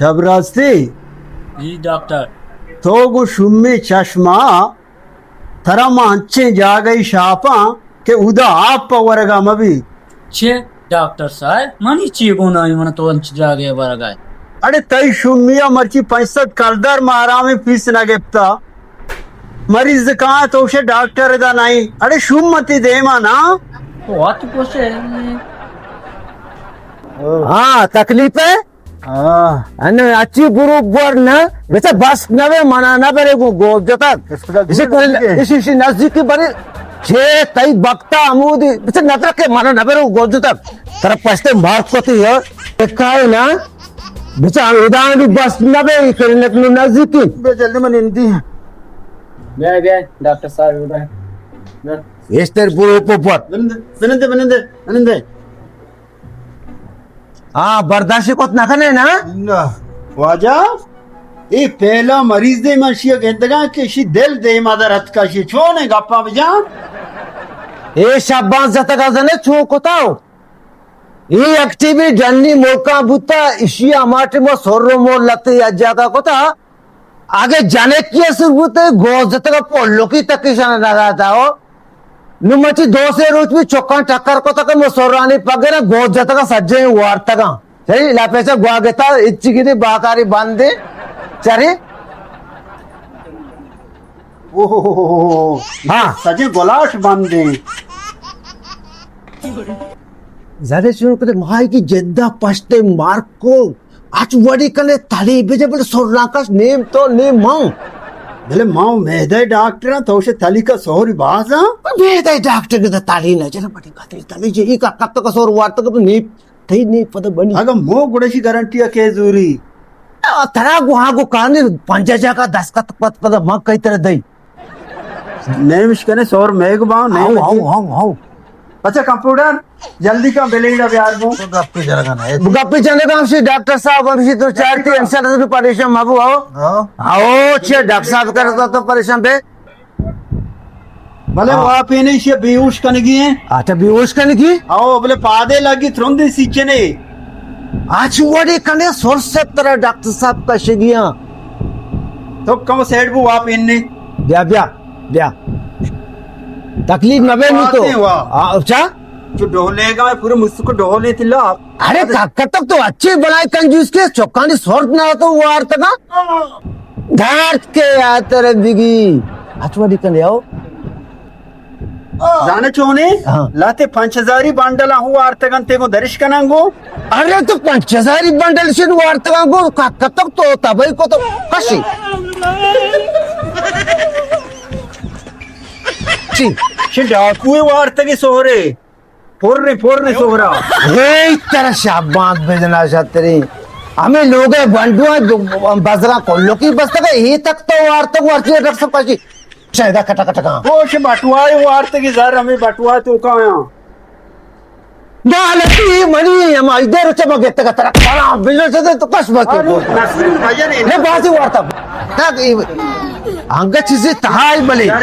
शबरास्ती जी doctor. तोगु शुम्मी चश्मा तरमा अच्छे जागई शापा के उदा आप वरगा मबी छे डॉक्टर साहब मनी ची को नहीं मन तो जागे बरगाय। अरे तई शुम्मिया मर्ची 65 कलदर मारा में फीस ना गेप्ता मरीज कहाँ तो उसे डॉक्टर दा नहीं अरे शुम मती दे माना बहुत कुछ है। हाँ तकलीफ है अने अच्छी बरोबर न वैसे बस नवे मना न बरे को गोब जता इसी नजदीक की बरे छे तई बक्ता अमूदी वैसे नतर के मना न बरे को गोब जता तर पछते मार कोती है काय ना वैसे उदाहरण भी बस नवे करने के नजदीक की बे जल्दी मन इंदी गए डॉक्टर साहब इस तेरे बुरो पोपर बनंदे हाँ बर्दाश्त को ना करने ना वाजा ये पहला मरीज दे मशिया कहता कि शी दिल दे मदर हथ का शी छोने गप्पा बजा ये शाबाश जता का जने छो कोताओ ये एक्टिवी जन्नी मौका बुता इसी अमाटे मो सोरो मो लते अज्जा कोता आगे जाने की सुबुते गोज जता का पोलो की तकिशाना लगाता हो नुमची दो से रोज भी चौका टक्कर को तक मो सोरानी पगे ना गोज जता का सज्जे वार्ता का सही लापेचा गुआगेता इच्ची की बाकारी बांधे चरे ओहो हाँ सजे गोलाश बांधे ज्यादा शुरू करते माई की जिद्दा पछते मार्क को आज वड़ी कले ताली बेजे बोले सोरना का नेम तो नेम मां भले माँ मेहदे डॉक्टर तो उसे थली का सोहरी बाजा बेदे डॉक्टर के ताली न जरा बड़ी खातिर ताली जे ई का कत्त का सोर वार्त का नी थई नी पद बनी अगर मो गुड़शी गारंटी के जूरी तरा गुहा को काने पंजा का 10 का पद मग कई तरह दई नेमिश कने सोर मेघ बाव हाउ नहीं हाउ हाउ अच्छा कंप्यूटर जल्दी का बेलेगा ब्याज को गप्पी जरा ना गप्पी चले काम से डॉक्टर साहब अभी तो चार तीन से परेशान बाबू आओ आओ छे डॉक्टर साहब करता तो परेशान पे भले वहाँ पे नहीं से बेहोश करने की है अच्छा बेहोश करने की आओ भले पादे लगी त्रोंदे सीचे ने आज वड़ी कने सोर से तरह डॉक्टर साहब का शिगिया तो कम सेट को वहाँ पे ने ब्या ब्या ब्या तकलीफ नबे नहीं तो अच्छा जो ढोलेगा मैं पूरे मुझको ढोले तिल्ला अरे तक तो अच्छी बनाई कंजूस के चौकानी सोर्ट ना तो वो आर तक घाट के आते बिगी अचवाड़ी कने आओ जाने चोने हाँ। लाते 5000 बांडला हुआ आर्तगन ते को दर्श कनांगो अरे तो 5000 बंडल से वार्ता को कतक तो तबई को तो कशी ची डाकुए वार्ता के सोहरे फोरने सोहरा ये तरह शाबाश भेजना छतरी हमें लोग बंडुआ बजरा कोल्लो की बस तक ये तक तो वार्ता वर्ची रख सकती शायद कटा कटा का वो से बटुआए वार्ता की जर हमें बटुआ तो कहां डालती मनी हम इधर चमक तक तरह करा बिजनेस से तो कस बात को नसरिन भजन ने बात वार्ता अंग चीजें तहाई बली है